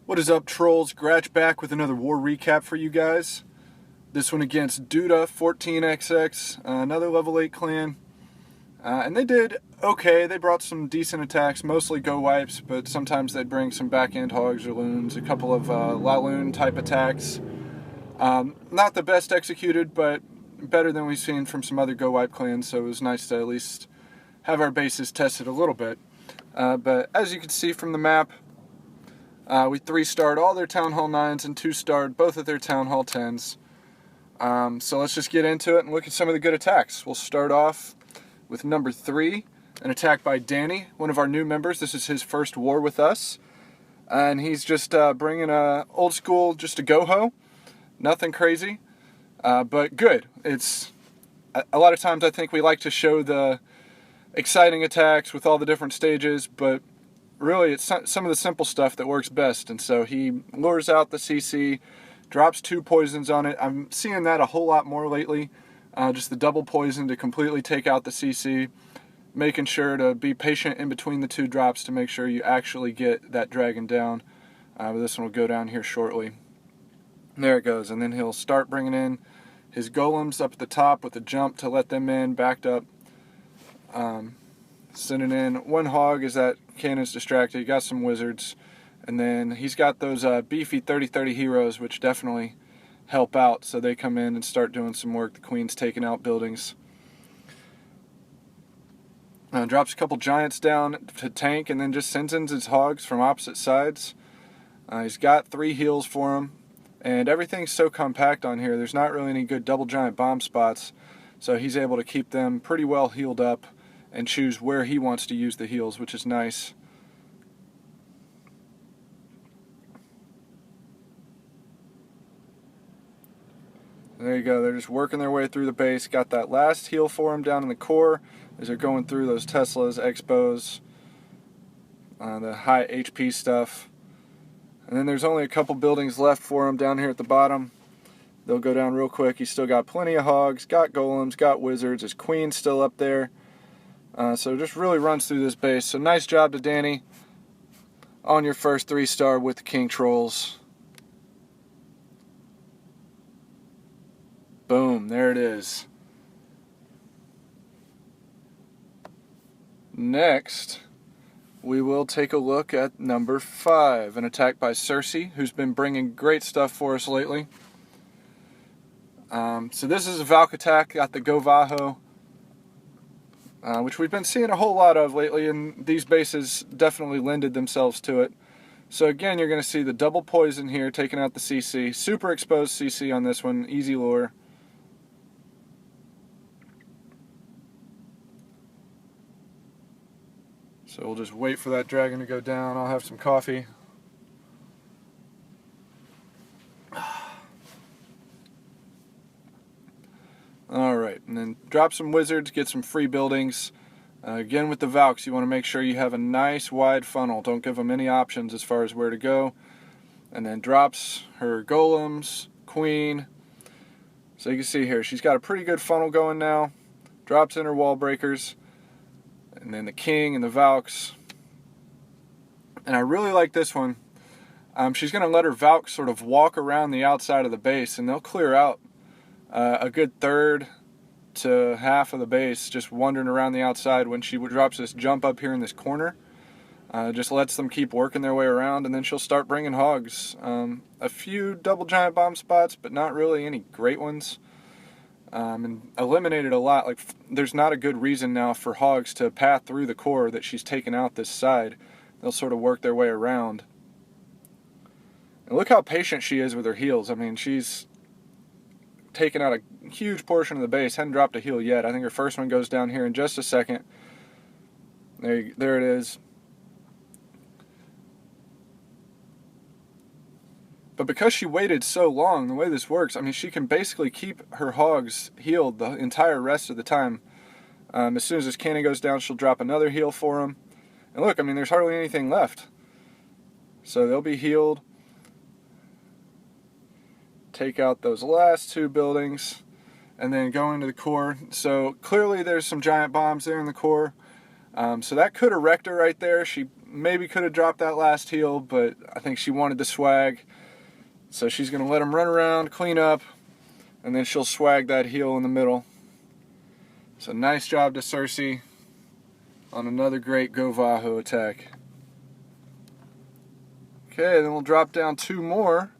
What is up, trolls? Gratch back with another war recap for you guys. This one against Duda 14XX, another level 8 clan. And they did okay. They brought some decent attacks, mostly go wipes, but sometimes they'd bring some back-end hogs or loons, a couple of La Loon type attacks. Not the best executed, but better than we've seen from some other go wipe clans, so it was nice to at least have our bases tested a little bit. But as you can see from the map, we 3-starred all their Town Hall 9s and 2-starred both of their Town Hall 10s. So let's just get into it and look at some of the good attacks. We'll start off with number 3, an attack by Danny, one of our new members. This is his first war with us. And he's just bringing a old school, just a go-ho. Nothing crazy, but good. It's a lot of times I think we like to show the exciting attacks with all the different stages, but really it's some of the simple stuff that works best. And so he lures out the CC, drops 2 poisons on it. I'm seeing that a whole lot more lately, just the double poison to completely take out the CC, making sure to be patient in between the 2 drops to make sure you actually get that dragon down. But this one will go down here shortly. There it goes, and then he'll start bringing in his golems up at the top with a jump to let them in, backed up. Sending in 1 hog as that cannon's distracted. He got some wizards, and then he's got those beefy 30-30 heroes, which definitely help out, so they come in and start doing some work. The queen's taking out buildings. Drops a couple giants down to tank, and then just sends in his hogs from opposite sides. He's got 3 heals for him, and everything's so compact on here, there's not really any good double giant bomb spots, so he's able to keep them pretty well healed up and choose where he wants to use the heals, which is nice. There you go, they're just working their way through the base. Got that last heal for him down in the core as they're going through those Teslas, Expos, the high HP stuff. And then there's only a couple buildings left for him down here at the bottom. They'll go down real quick. He's still got plenty of hogs, got golems, got wizards. His queen's still up there. So just really runs through this base. So nice job to Danny on your first 3-star with the King Trolls. Boom, there it is. Next, we will take a look at number 5, an attack by Cersei, who's been bringing great stuff for us lately. So this is a Valk attack, got the Govaho, which we've been seeing a whole lot of lately, and these bases definitely lended themselves to it. So again, you're going to see the double poison here, taking out the CC. Super exposed CC on this one, easy lure. So we'll just wait for that dragon to go down. I'll have some coffee. Alright, and then drop some wizards, get some free buildings. Again with the Valks, you want to make sure you have a nice wide funnel. Don't give them any options as far as where to go. And then drops her golems, queen. So you can see here, she's got a pretty good funnel going now. Drops in her wall breakers. And then the king and the Valks. And I really like this one. She's going to let her Valks sort of walk around the outside of the base, and they'll clear out a good third to half of the base, just wandering around the outside. When she drops this jump up here in this corner, just lets them keep working their way around, and then she'll start bringing hogs. A few double giant bomb spots, but not really any great ones. And eliminated a lot. Like, there's not a good reason now for hogs to path through the core that she's taken out this side. They'll sort of work their way around. And look how patient she is with her heals. I mean, she's taken out a huge portion of the base. Hadn't dropped a heal yet. I think her first one goes down here in just a second. There it is. But because she waited so long, the way this works, I mean, she can basically keep her hogs healed the entire rest of the time. As soon as this cannon goes down, she'll drop another heal for them. And look, I mean, there's hardly anything left. So they'll be healed. Take out those last 2 buildings, and then go into the core. So clearly there's some giant bombs there in the core. So that could have wrecked her right there. She maybe could have dropped that last heel, but I think she wanted the swag. So she's going to let him run around, clean up, and then she'll swag that heel in the middle. So nice job to Cersei on another great Go Vaho attack. Okay, then we'll drop down 2 more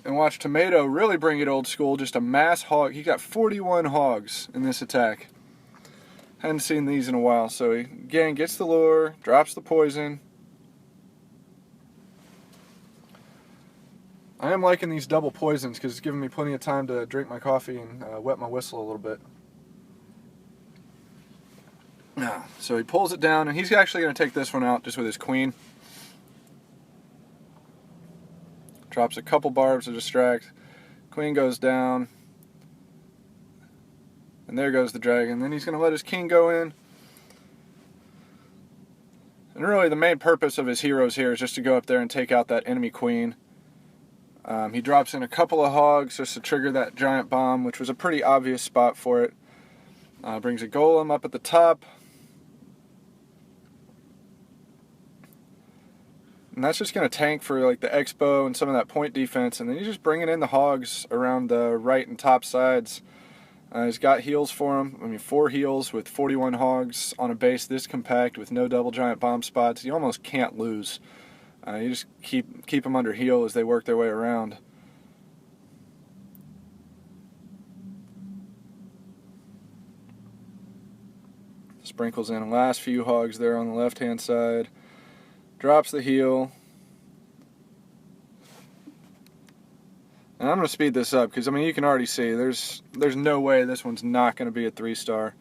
and watch Tomato really bring it old school. Just a mass hog. He got 41 hogs in this attack. Hadn't seen these in a while. So he, again, gets the lure, drops the poison. I am liking these double poisons because it's giving me plenty of time to drink my coffee and wet my whistle a little bit. So he pulls it down, and he's actually going to take this one out just with his queen. Drops a couple barbs to distract. Queen goes down. And there goes the dragon. Then he's going to let his king go in. And really the main purpose of his heroes here is just to go up there and take out that enemy queen. He drops in a couple of hogs just to trigger that giant bomb, which was a pretty obvious spot for it. Brings a golem up at the top. And that's just going to tank for like the expo and some of that point defense. And then he's just bringing in the hogs around the right and top sides. He's got heals for him. I mean, 4 heals with 41 hogs on a base this compact with no double giant bomb spots. You almost can't lose. You just keep them under heal as they work their way around. Sprinkles in the last few hogs there on the left-hand side. Drops the heal. And I'm going to speed this up because, I mean, you can already see there's no way this one's not going to be a 3-star.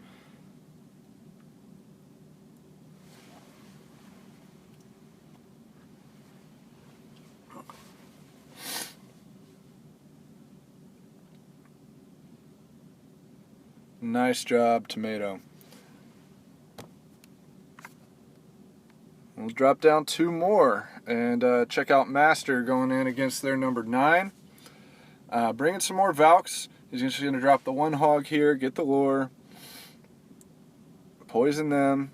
Nice job, Tomato. We'll drop down 2 more and check out Master going in against their number 9. Bringing some more Valks. He's just going to drop the 1 hog here, get the lure, poison them.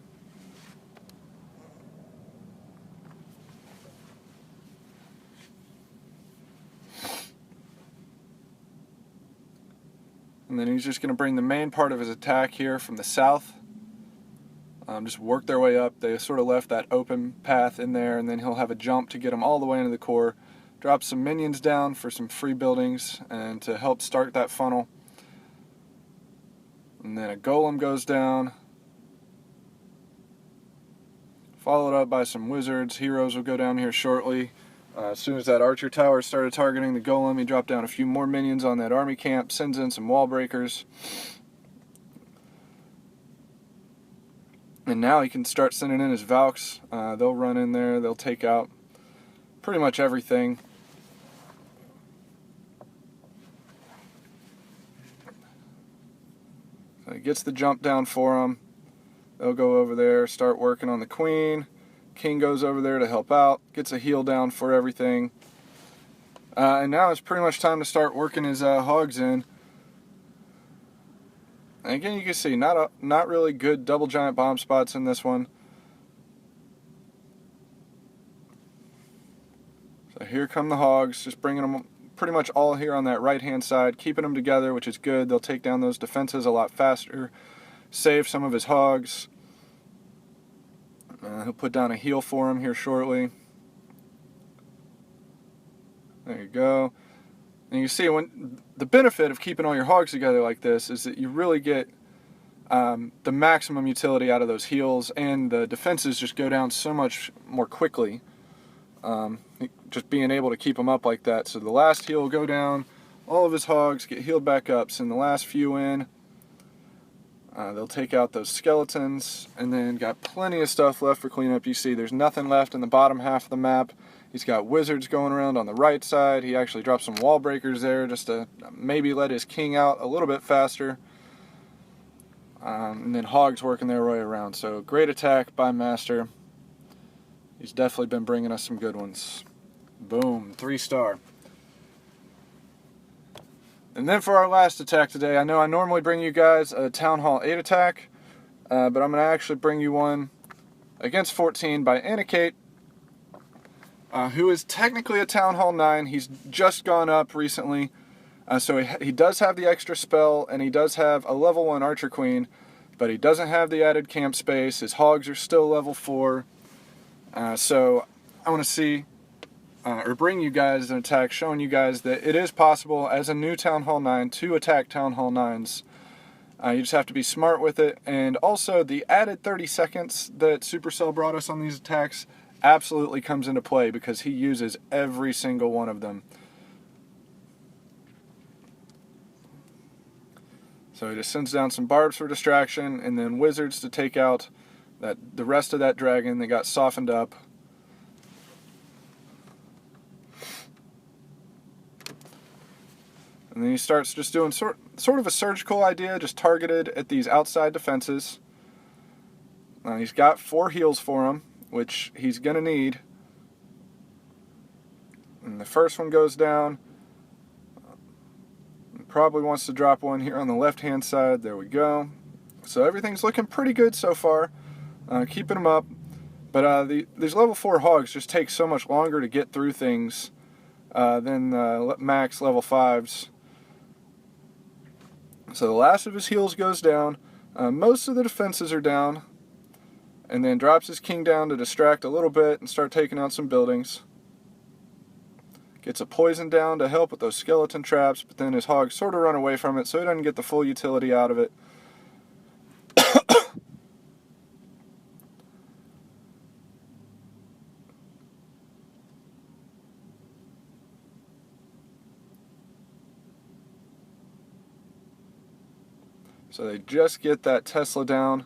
And then he's just going to bring the main part of his attack here from the south. Just work their way up. They sort of left that open path in there, and then he'll have a jump to get them all the way into the core. Drop some minions down for some free buildings and to help start that funnel. And then a golem goes down. Followed up by some wizards. Heroes will go down here shortly. As soon as that archer tower started targeting the golem, he dropped down a few more minions on that army camp, sends in some wall breakers. And now he can start sending in his Valks. They'll run in there, they'll take out pretty much everything. So he gets the jump down for him. They'll go over there, start working on the queen. King goes over there to help out, gets a heal down for everything. And now it's pretty much time to start working his hogs in. And again, you can see not really good double giant bomb spots in this one. So here come the hogs, just bringing them pretty much all here on that right hand side, keeping them together, which is good. They'll take down those defenses a lot faster, save some of his hogs. He'll put down a heal for him here shortly. There you go. And you see, when the benefit of keeping all your hogs together like this is that you really get the maximum utility out of those heals, and the defenses just go down so much more quickly. Just being able to keep them up like that. So the last heal will go down, all of his hogs get healed back up. Send the last few in. They'll take out those skeletons, and then got plenty of stuff left for cleanup. You see there's nothing left in the bottom half of the map. He's got wizards going around on the right side. He actually dropped some wall breakers there just to maybe let his king out a little bit faster. And then hogs working their way around. So great attack by Master. He's definitely been bringing us some good ones. Boom, 3-star. And then for our last attack today, I know I normally bring you guys a Town Hall 8 attack, but I'm going to actually bring you one against 14 by Anikate, who is technically a Town Hall 9. He's just gone up recently, so he does have the extra spell, and he does have a level 1 Archer Queen, but he doesn't have the added camp space. His hogs are still level 4, so I want to see, or bring you guys an attack showing you guys that it is possible as a new Town Hall 9 to attack Town Hall 9s. You just have to be smart with it, and also the added 30 seconds that Supercell brought us on these attacks absolutely comes into play because he uses every single one of them. So he just sends down some barbs for distraction, and then wizards to take out the rest of that dragon that got softened up. And then he starts just doing sort of a surgical idea, just targeted at these outside defenses. He's got 4 heals for him, which he's going to need. And the first one goes down. Probably wants to drop one here on the left-hand side. There we go. So everything's looking pretty good so far. Keeping them up. But these level 4 hogs just take so much longer to get through things than max level 5s. So the last of his heals goes down. Most of the defenses are down. And then drops his king down to distract a little bit and start taking out some buildings. Gets a poison down to help with those skeleton traps, but then his hogs sort of run away from it, so he doesn't get the full utility out of it. So they just get that Tesla down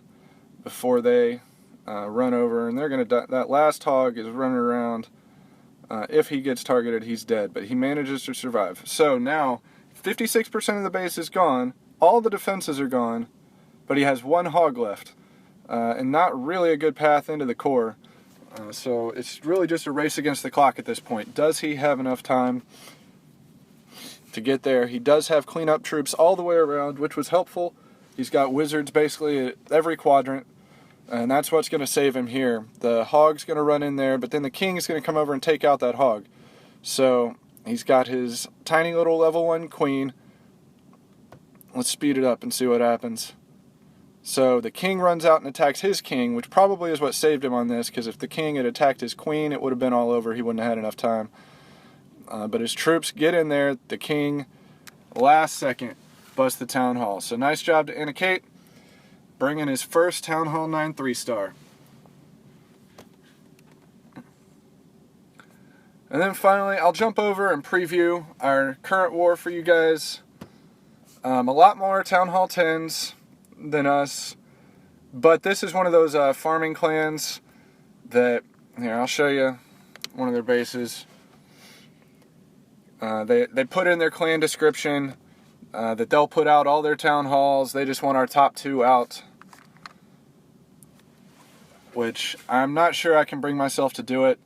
before they run over, and they're going to die. That last hog is running around. If he gets targeted, he's dead, but he manages to survive. So now, 56% of the base is gone, all the defenses are gone, but he has 1 hog left, and not really a good path into the core. So it's really just a race against the clock at this point. Does he have enough time to get there? He does have cleanup troops all the way around, which was helpful. He's got wizards basically at every quadrant. And that's what's going to save him here. The hog's going to run in there, but then the king's going to come over and take out that hog. So he's got his tiny little level 1 queen. Let's speed it up and see what happens. So the king runs out and attacks his king, which probably is what saved him on this, because if the king had attacked his queen, it would have been all over. He wouldn't have had enough time. But his troops get in there. The king, last second, busts the town hall. So nice job to Anikate, bringing his first Town Hall 9 3-star. And then finally, I'll jump over and preview our current war for you guys. A lot more Town Hall 10s than us, but this is one of those farming clans that, here, I'll show you one of their bases. They put in their clan description that they'll put out all their town halls. They just want our top 2 out, which I'm not sure I can bring myself to do it.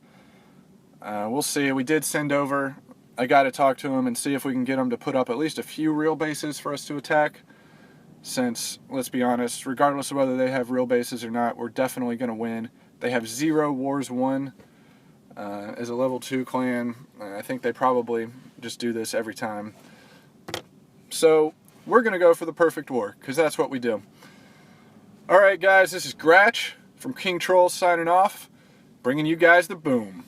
We'll see. We did send over a guy to talk to him and see if we can get him to put up at least a few real bases for us to attack, since, let's be honest, regardless of whether they have real bases or not, we're definitely going to win. They have 0 wars won as a level 2 clan. I think they probably just do this every time. So we're going to go for the perfect war, because that's what we do. Alright guys, this is Gratch from King Troll signing off, bringing you guys the boom.